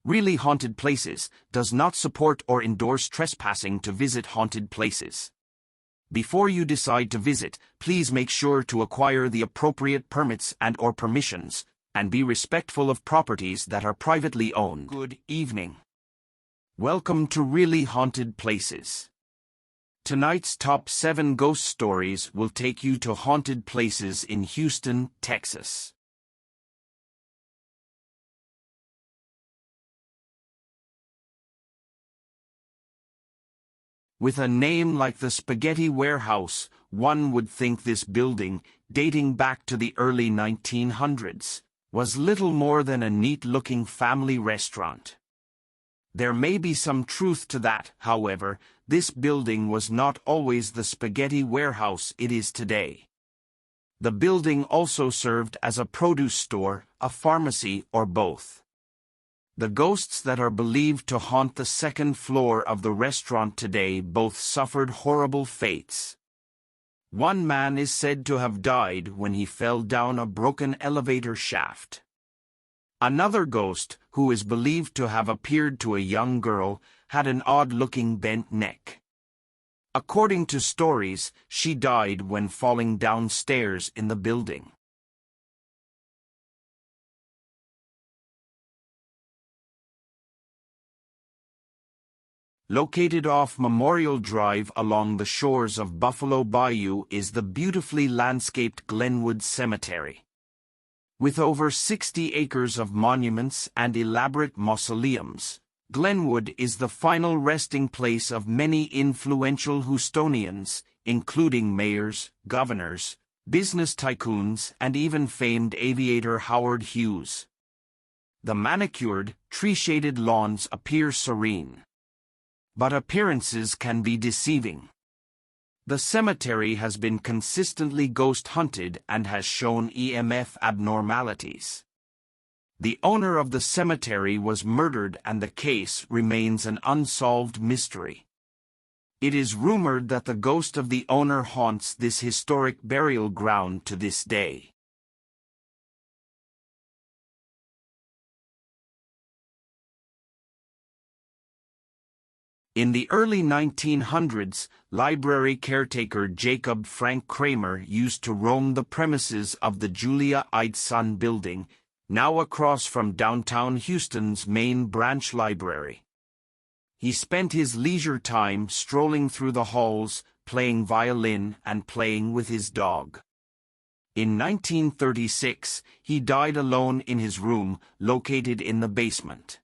Really Haunted Places does not support or endorse trespassing to visit haunted places. Before you decide to visit, please make sure to acquire the appropriate permits and/or permissions, and be respectful of properties that are privately owned. Good evening. Welcome to Really Haunted Places. Tonight's top 7 ghost stories will take you to haunted places in Houston, Texas. With a name like the Spaghetti Warehouse, one would think this building, dating back to the early 1900s, was little more than a neat-looking family restaurant. There may be some truth to that, however. This building was not always the Spaghetti Warehouse it is today. The building also served as a produce store, a pharmacy, or both. The ghosts that are believed to haunt the second floor of the restaurant today both suffered horrible fates. One man is said to have died when he fell down a broken elevator shaft. Another ghost, who is believed to have appeared to a young girl, had an odd-looking bent neck. According to stories, she died when falling downstairs in the building. Located off Memorial Drive along the shores of Buffalo Bayou is the beautifully landscaped Glenwood Cemetery. With over 60 acres of monuments and elaborate mausoleums, Glenwood is the final resting place of many influential Houstonians, including mayors, governors, business tycoons, and even famed aviator Howard Hughes. The manicured, tree-shaded lawns appear serene. But appearances can be deceiving. The cemetery has been consistently ghost-hunted and has shown EMF abnormalities. The owner of the cemetery was murdered and the case remains an unsolved mystery. It is rumored that the ghost of the owner haunts this historic burial ground to this day. In the early 1900s, library caretaker Jacob Frank Kramer used to roam the premises of the Julia Ideson building, now across from downtown Houston's main branch library. He spent his leisure time strolling through the halls, playing violin and playing with his dog. In 1936, he died alone in his room, located in the basement.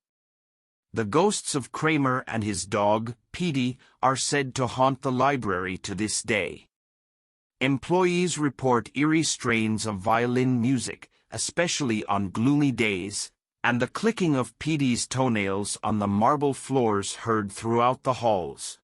The ghosts of Kramer and his dog, Petey, are said to haunt the library to this day. Employees report eerie strains of violin music, especially on gloomy days, and the clicking of Petey's toenails on the marble floors heard throughout the halls.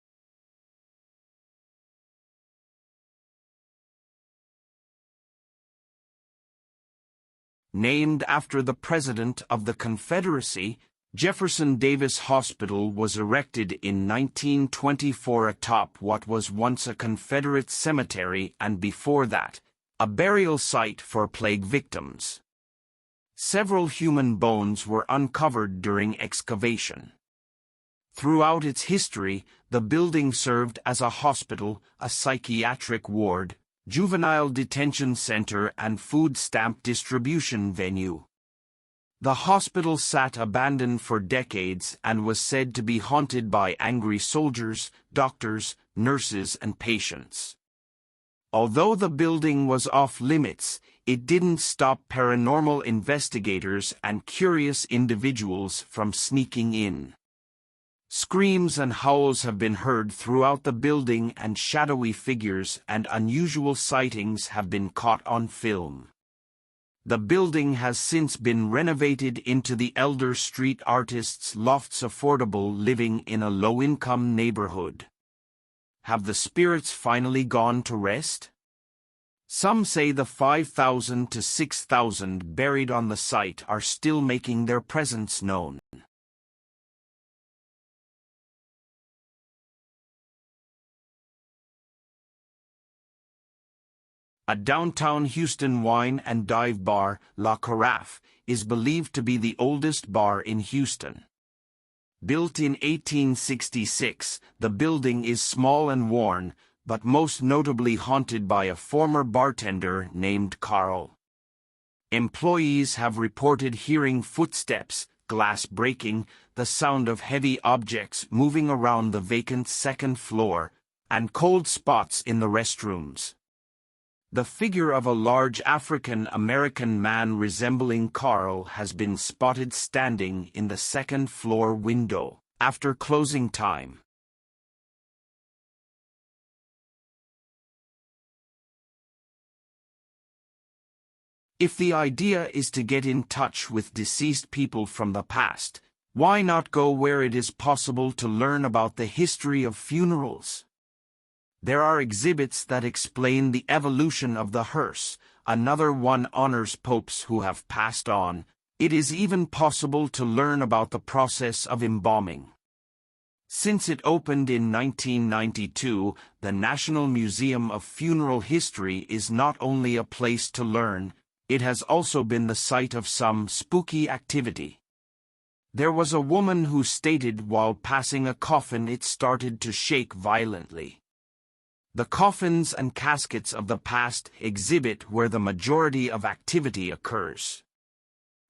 Named after the President of the Confederacy, Jefferson Davis Hospital was erected in 1924 atop what was once a Confederate cemetery and before that, a burial site for plague victims. Several human bones were uncovered during excavation. Throughout its history, the building served as a hospital, a psychiatric ward, juvenile detention center, and food stamp distribution venue. The hospital sat abandoned for decades and was said to be haunted by angry soldiers, doctors, nurses, and patients. Although the building was off-limits, it didn't stop paranormal investigators and curious individuals from sneaking in. Screams and howls have been heard throughout the building, and shadowy figures and unusual sightings have been caught on film. The building has since been renovated into the Elder Street Artists' Lofts affordable living in a low-income neighborhood. Have the spirits finally gone to rest? Some say the 5,000 to 6,000 buried on the site are still making their presence known. A downtown Houston wine and dive bar, La Carafe, is believed to be the oldest bar in Houston. Built in 1866, the building is small and worn, but most notably haunted by a former bartender named Carl. Employees have reported hearing footsteps, glass breaking, the sound of heavy objects moving around the vacant second floor, and cold spots in the restrooms. The figure of a large African-American man resembling Carl has been spotted standing in the second-floor window after closing time. If the idea is to get in touch with deceased people from the past, why not go where it is possible to learn about the history of funerals? There are exhibits that explain the evolution of the hearse. Another one honors popes who have passed on. It is even possible to learn about the process of embalming. Since it opened in 1992, the National Museum of Funeral History is not only a place to learn, it has also been the site of some spooky activity. There was a woman who stated while passing a coffin it started to shake violently. The coffins and caskets of the past exhibit where the majority of activity occurs.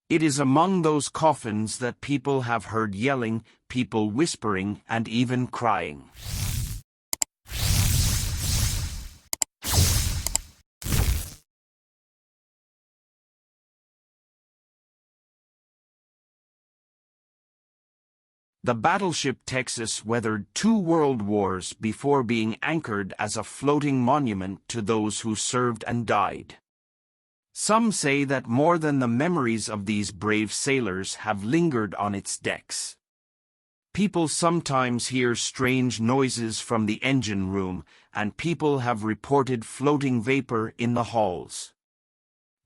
It is among those coffins that people have heard yelling, people whispering, and even crying. The Battleship Texas weathered 2 world wars before being anchored as a floating monument to those who served and died. Some say that more than the memories of these brave sailors have lingered on its decks. People sometimes hear strange noises from the engine room, and people have reported floating vapor in the halls.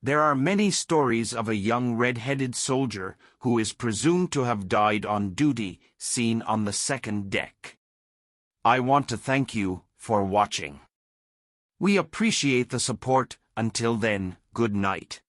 There are many stories of a young red-headed soldier who is presumed to have died on duty, seen on the second deck. I want to thank you for watching. We appreciate the support. Until then, good night.